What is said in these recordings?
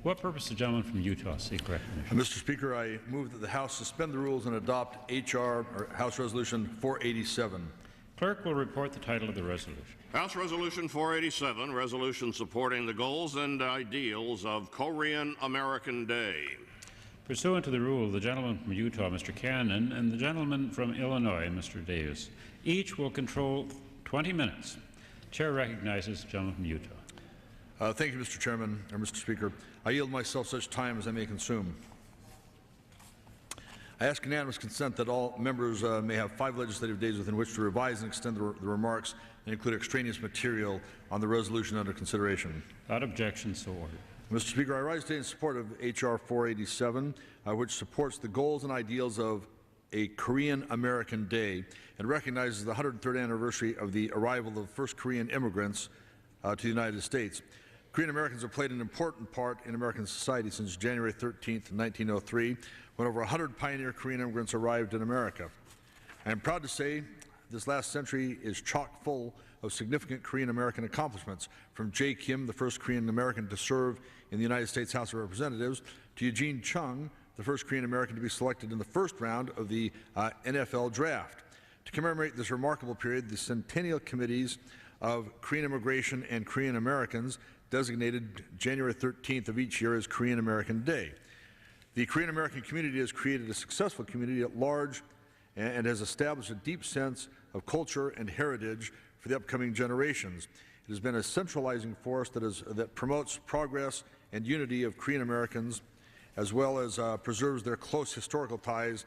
What purpose does the gentleman from Utah seek recognition? Mr. Speaker, I move that the House suspend the rules and adopt House Resolution 487. Clerk will report the title of the resolution. House Resolution 487, resolution supporting the goals and ideals of Korean American Day. Pursuant to the rule, the gentleman from Utah, Mr. Cannon, and the gentleman from Illinois, Mr. Davis, each will control 20 minutes. Chair recognizes the gentleman from Utah. Thank you, Mr. Chairman, or Mr. Speaker. I yield myself such time as I may consume. I ask unanimous consent that all members may have 5 legislative days within which to revise and extend the remarks and include extraneous material on the resolution under consideration. Without objection, so ordered. Mr. Speaker, I rise today in support of H.R. 487, which supports the goals and ideals of a Korean American Day and recognizes the 103rd anniversary of the arrival of first Korean immigrants to the United States. Korean Americans have played an important part in American society since January 13th, 1903, when over 100 pioneer Korean immigrants arrived in America. I am proud to say this last century is chock full of significant Korean American accomplishments, from Jae Kim, the first Korean American to serve in the United States House of Representatives, to Eugene Chung, the first Korean American to be selected in the first round of the NFL draft. To commemorate this remarkable period, the Centennial Committees of Korean Immigration and Korean Americans designated January 13th of each year as Korean American Day. The Korean American community has created a successful community at large and has established a deep sense of culture and heritage for the upcoming generations. It has been a centralizing force that promotes progress and unity of Korean Americans, as well as preserves their close historical ties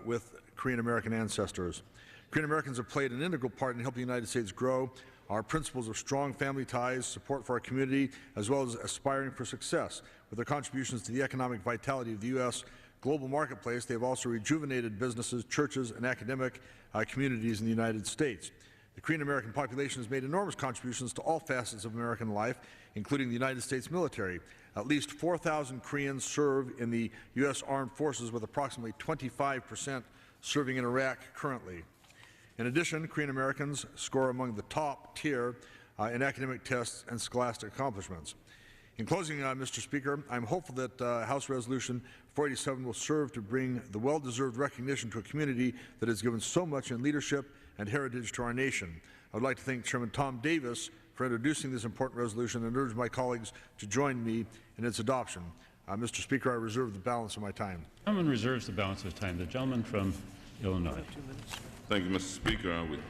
with Korean American ancestors. Korean Americans have played an integral part in helping the United States grow. Our principles of strong family ties, support for our community, as well as aspiring for success. With their contributions to the economic vitality of the U.S. global marketplace, they have also rejuvenated businesses, churches, and academic communities in the United States. The Korean American population has made enormous contributions to all facets of American life, including the United States military. At least 4,000 Koreans serve in the U.S. Armed Forces, with approximately 25% serving in Iraq currently. In addition, Korean Americans score among the top tier in academic tests and scholastic accomplishments. In closing, Mr. Speaker, I'm hopeful that House Resolution 487 will serve to bring the well-deserved recognition to a community that has given so much in leadership and heritage to our nation. I would like to thank Chairman Tom Davis for introducing this important resolution and urge my colleagues to join me in its adoption. Mr. Speaker, I reserve the balance of my time. The gentleman reserves the balance of his time. The gentleman from Illinois. Thank you, Mr. Speaker. I would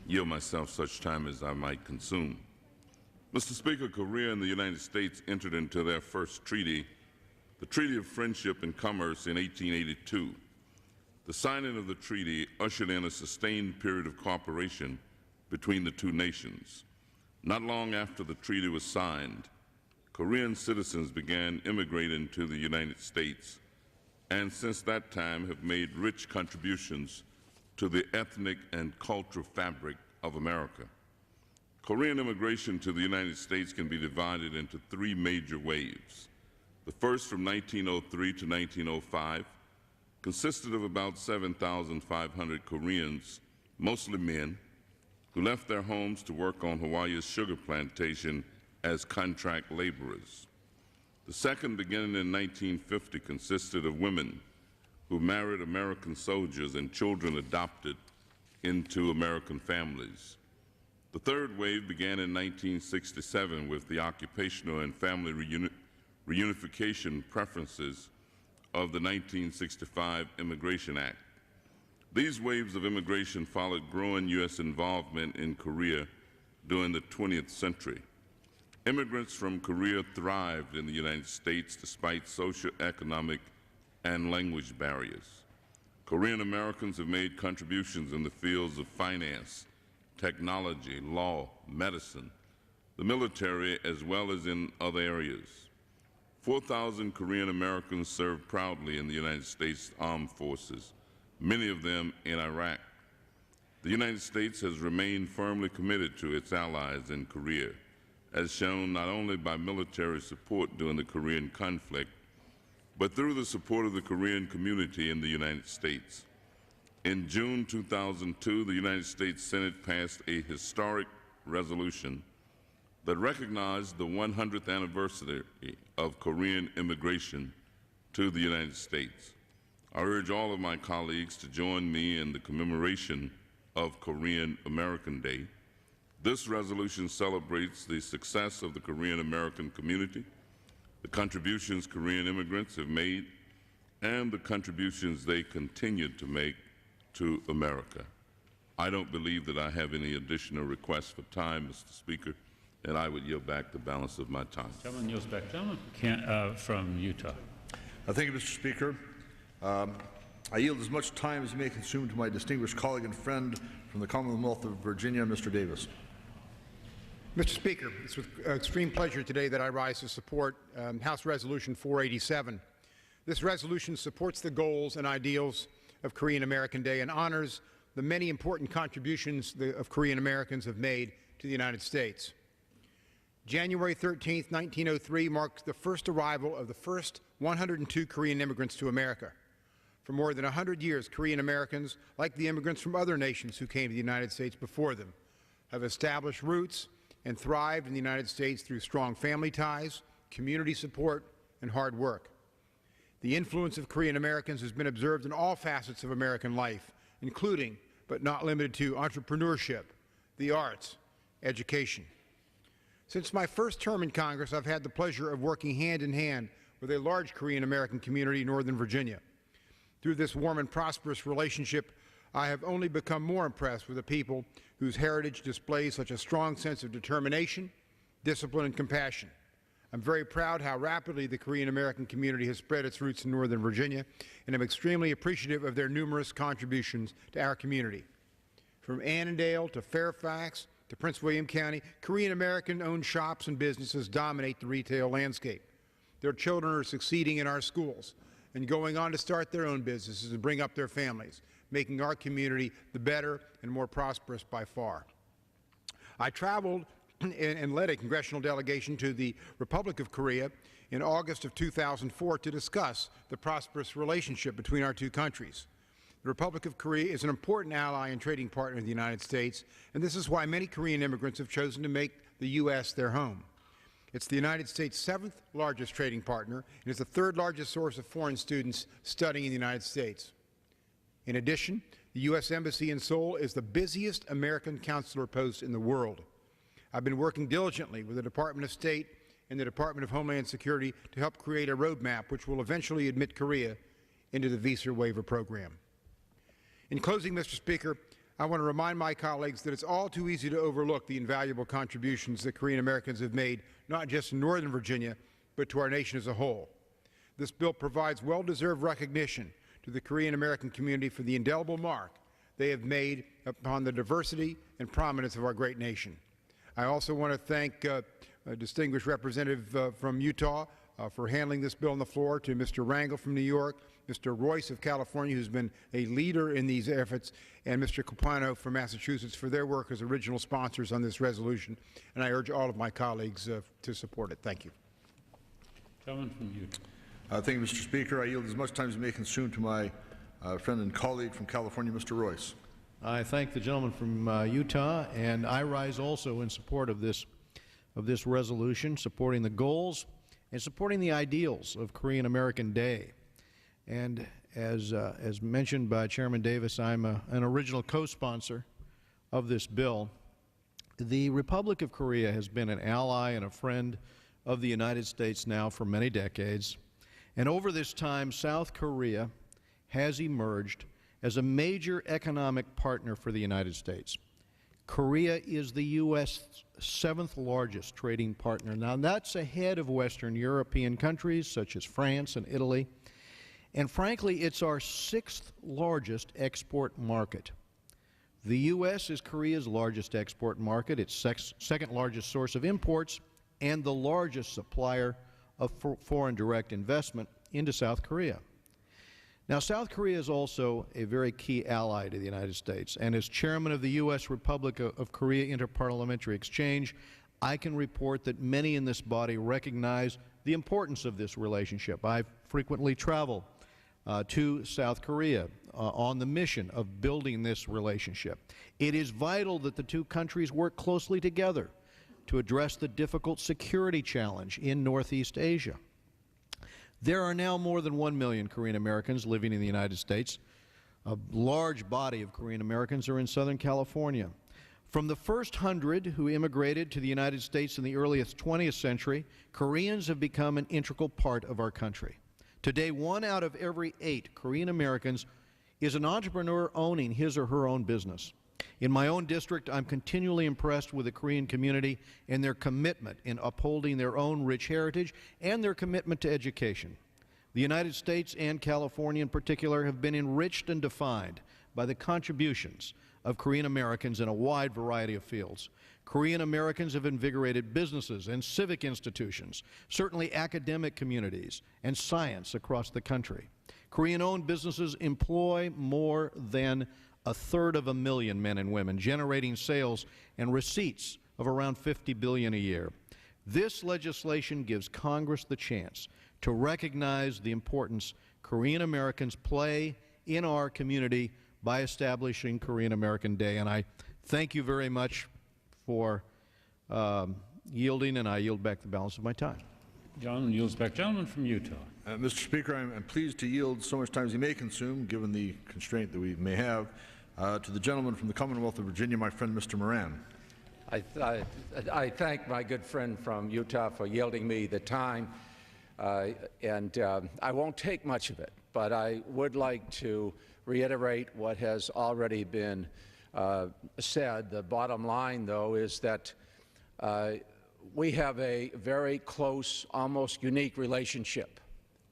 yield myself such time as I might consume. Mr. Speaker, Korea and the United States entered into their first treaty, the Treaty of Friendship and Commerce, in 1882. The signing of the treaty ushered in a sustained period of cooperation between the two nations. Not long after the treaty was signed, Korean citizens began immigrating to the United States, and since that time have made rich contributions to the ethnic and cultural fabric of America. Korean immigration to the United States can be divided into 3 major waves. The first, from 1903 to 1905, consisted of about 7,500 Koreans, mostly men, who left their homes to work on Hawaii's sugar plantation as contract laborers. The second, beginning in 1950, consisted of women who married American soldiers and children adopted into American families. The third wave began in 1967 with the occupational and family reunification preferences of the 1965 Immigration Act. These waves of immigration followed growing U.S. involvement in Korea during the 20th century. Immigrants from Korea thrived in the United States despite social, economic, and language barriers. Korean Americans have made contributions in the fields of finance, technology, law, medicine, the military, as well as in other areas. 4,000 Korean Americans served proudly in the United States Armed Forces, many of them in Iraq. The United States has remained firmly committed to its allies in Korea, as shown not only by military support during the Korean conflict, but through the support of the Korean community in the United States. In June 2002, the United States Senate passed a historic resolution that recognized the 100th anniversary of Korean immigration to the United States. I urge all of my colleagues to join me in the commemoration of Korean American Day. This resolution celebrates the success of the Korean American community, the contributions Korean immigrants have made, and the contributions they continue to make to America. I don't believe that I have any additional requests for time, Mr. Speaker, and I would yield back the balance of my time. Gentleman yields back. Gentleman from Utah. Thank you, Mr. Speaker. I yield as much time as you may consume to my distinguished colleague and friend from the Commonwealth of Virginia, Mr. Davis. Mr. Speaker, it's with extreme pleasure today that I rise to support House Resolution 487. This resolution supports the goals and ideals of Korean American Day and honors the many important contributions of Korean Americans have made to the United States. January 13, 1903 marked the first arrival of the first 102 Korean immigrants to America. For more than 100 years, Korean Americans, like the immigrants from other nations who came to the United States before them, have established roots and thrived in the United States through strong family ties, community support, and hard work. The influence of Korean Americans has been observed in all facets of American life, including, but not limited to, entrepreneurship, the arts, education. Since my first term in Congress, I've had the pleasure of working hand in hand with a large Korean American community in Northern Virginia. Through this warm and prosperous relationship, I have only become more impressed with a people whose heritage displays such a strong sense of determination, discipline, and compassion. I'm very proud how rapidly the Korean American community has spread its roots in Northern Virginia, and I'm extremely appreciative of their numerous contributions to our community. From Annandale to Fairfax to Prince William County, Korean American-owned shops and businesses dominate the retail landscape. Their children are succeeding in our schools and going on to start their own businesses and bring up their families, making our community the better and more prosperous by far. I traveled and led a congressional delegation to the Republic of Korea in August of 2004 to discuss the prosperous relationship between our two countries. The Republic of Korea is an important ally and trading partner of the United States, and this is why many Korean immigrants have chosen to make the U.S. their home. It's the United States' seventh largest trading partner, and is the third largest source of foreign students studying in the United States. In addition, the U.S. Embassy in Seoul is the busiest American consular post in the world. I've been working diligently with the Department of State and the Department of Homeland Security to help create a roadmap which will eventually admit Korea into the visa waiver program. In closing, Mr. Speaker, I want to remind my colleagues that it's all too easy to overlook the invaluable contributions that Korean Americans have made, not just in Northern Virginia, but to our nation as a whole. This bill provides well-deserved recognition to the Korean American community for the indelible mark they have made upon the diversity and prominence of our great nation. I also want to thank a distinguished representative from Utah for handling this bill on the floor, to Mr. Rangel from New York, Mr. Royce of California, who's been a leader in these efforts, and Mr. Capano from Massachusetts for their work as original sponsors on this resolution. And I urge all of my colleagues to support it. Thank you. Gentleman from Utah. Thank you, Mr. Speaker. I yield as much time as may consume to my friend and colleague from California, Mr. Royce. I thank the gentleman from Utah, and I rise also in support of this resolution, supporting the goals and supporting the ideals of Korean American Day. And as mentioned by Chairman Davis, I'm an original co-sponsor of this bill. The Republic of Korea has been an ally and a friend of the United States now for many decades, and over this time, South Korea has emerged as a major economic partner for the United States. Korea is the U.S. seventh largest trading partner. Now, that's ahead of Western European countries such as France and Italy. And frankly, it's our sixth largest export market. The U.S. is Korea's largest export market, its second largest source of imports, and the largest supplier of foreign direct investment into South Korea. Now, South Korea is also a very key ally to the United States, and as chairman of the U.S. Republic of Korea Interparliamentary Exchange, I can report that many in this body recognize the importance of this relationship. I frequently travel to South Korea on the mission of building this relationship. It is vital that the two countries work closely together to address the difficult security challenge in Northeast Asia. There are now more than 1 million Korean Americans living in the United States. A large body of Korean Americans are in Southern California. From the first 100 who immigrated to the United States in the earliest 20th century, Koreans have become an integral part of our country. Today, 1 out of every 8 Korean Americans is an entrepreneur owning his or her own business. In my own district, I'm continually impressed with the Korean community and their commitment in upholding their own rich heritage and their commitment to education. The United States and California in particular have been enriched and defined by the contributions of Korean Americans in a wide variety of fields. Korean Americans have invigorated businesses and civic institutions, certainly academic communities and science across the country. Korean-owned businesses employ more than 1/3 men and women, generating sales and receipts of around $50 billion a year. This legislation gives Congress the chance to recognize the importance Korean Americans play in our community by establishing Korean American Day. And I thank you very much for yielding, and I yield back the balance of my time. Gentleman yields back. Gentleman from Utah. Mr. Speaker, I'm pleased to yield so much time as he may consume, given the constraint that we may have, to the gentleman from the Commonwealth of Virginia, my friend Mr. Moran. I thank my good friend from Utah for yielding me the time, and I won't take much of it, but I would like to reiterate what has already been said. The bottom line, though, is that we have a very close, almost unique relationship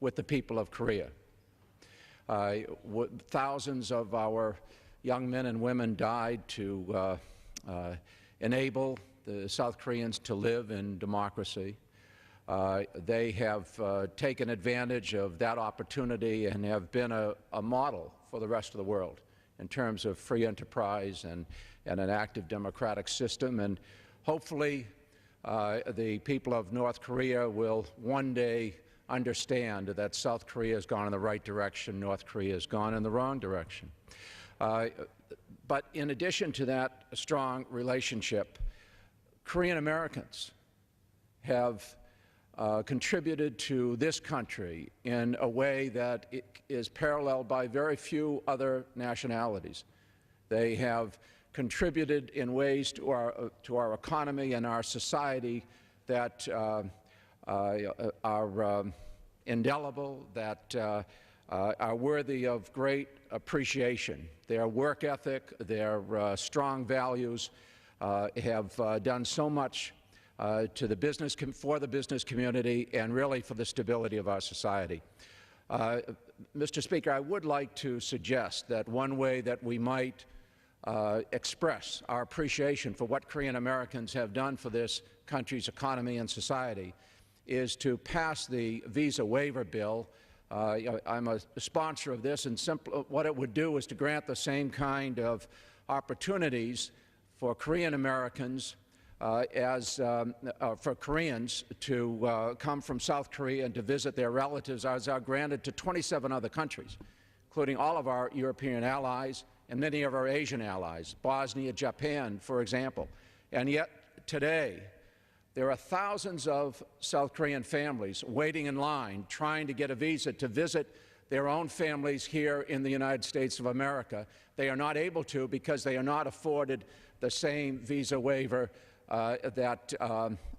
with the people of Korea. Thousands of our young men and women died to enable the South Koreans to live in democracy. They have taken advantage of that opportunity and have been a model for the rest of the world in terms of free enterprise and an active democratic system. And hopefully the people of North Korea will one day understand that South Korea has gone in the right direction, North Korea has gone in the wrong direction. But in addition to that strong relationship, Korean Americans have contributed to this country in a way that is paralleled by very few other nationalities. They have contributed in ways to our economy and our society that are indelible, that are worthy of great appreciation. Their work ethic, their strong values have done so much to the business for the business community and really for the stability of our society. Mr. Speaker, I would like to suggest that one way that we might express our appreciation for what Korean Americans have done for this country's economy and society is to pass the visa waiver bill. I'm a sponsor of this, and what it would do is to grant the same kind of opportunities for Korean Americans for Koreans to come from South Korea and to visit their relatives as are granted to 27 other countries, including all of our European allies and many of our Asian allies, Bosnia, Japan, for example. And yet today, there are thousands of South Korean families waiting in line, trying to get a visa to visit their own families here in the United States of America. They are not able to because they are not afforded the same visa waiver that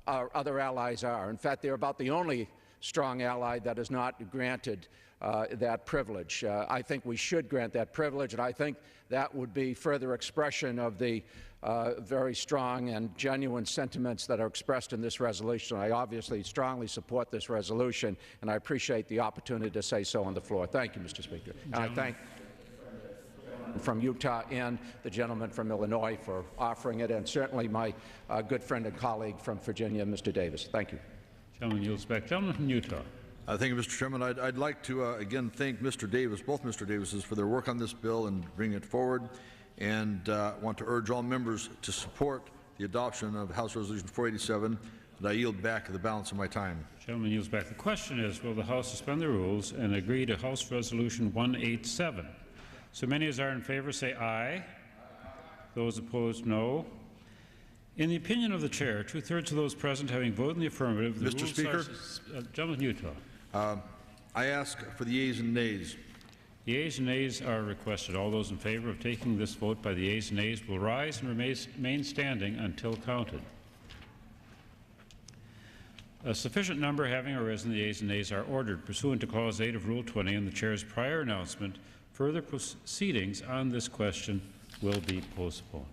our other allies are. In fact, they're about the only strong ally that is not granted that privilege. I think we should grant that privilege, and I think that would be further expression of the very strong and genuine sentiments that are expressed in this resolution. I obviously strongly support this resolution, and I appreciate the opportunity to say so on the floor. Thank you, Mr. Speaker. And I thank from Utah and the gentleman from Illinois for offering it, and certainly my good friend and colleague from Virginia, Mr. Davis. Thank you. Gentleman yields back. Gentleman from Utah. Thank you, Mr. Chairman. I'd like to again thank Mr. Davis, both Mr. Davises, for their work on this bill and bringing it forward, and want to urge all members to support the adoption of House Resolution 487, and I yield back the balance of my time. Gentleman yields back. The question is, will the House suspend the rules and agree to House Resolution 187? So many as are in favor say aye. Those opposed, no. In the opinion of the chair, 2/3 of those present having voted in the affirmative, the Mr. rules Speaker? are gentleman from Utah. I ask for the yeas and nays. The yeas and nays are requested. All those in favor of taking this vote by the yeas and nays will rise and remain standing until counted. A sufficient number having arisen, the yeas and nays are ordered. Pursuant to Clause 8 of Rule 20 and the Chair's prior announcement, further proceedings on this question will be postponed.